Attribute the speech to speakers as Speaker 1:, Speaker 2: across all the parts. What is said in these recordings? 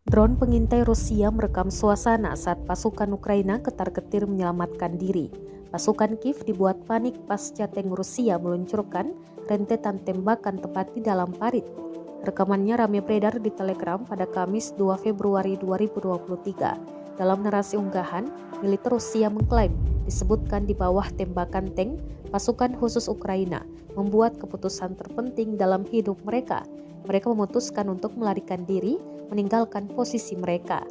Speaker 1: Drone pengintai Rusia merekam suasana saat pasukan Ukraina ketar-ketir menyelamatkan diri. Pasukan Kiev dibuat panik pasca tank Rusia meluncurkan rentetan tembakan tepat di dalam parit. Rekamannya ramai beredar di Telegram pada Kamis 2 Februari 2023. Dalam narasi unggahan, militer Rusia mengklaim disebutkan di bawah tembakan tank, pasukan khusus Ukraina membuat keputusan terpenting dalam hidup mereka. Mereka memutuskan untuk melarikan diri, meninggalkan posisi mereka.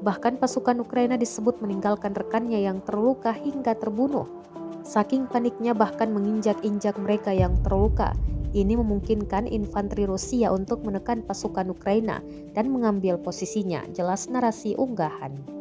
Speaker 1: Bahkan pasukan Ukraina disebut meninggalkan rekannya yang terluka hingga terbunuh. Saking paniknya bahkan menginjak-injak mereka yang terluka. Ini memungkinkan infanteri Rusia untuk menekan pasukan Ukraina dan mengambil posisinya, jelas narasi unggahan.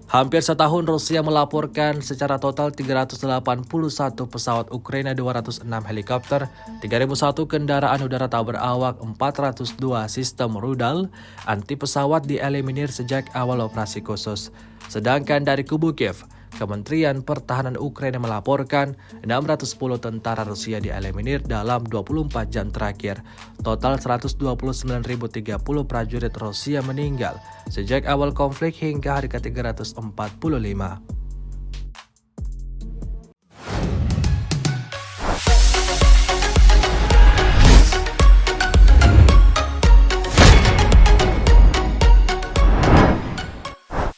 Speaker 2: Hampir setahun Rusia melaporkan secara total 381 pesawat Ukraina, 206 helikopter, 3001 kendaraan udara tak berawak, 402 sistem rudal anti pesawat dieliminir sejak awal operasi khusus. Sedangkan dari kubu Kiev, Kementerian Pertahanan Ukraina melaporkan 610 tentara Rusia dieliminir dalam 24 jam terakhir. Total 129.030 prajurit Rusia meninggal sejak awal konflik hingga hari ke-345.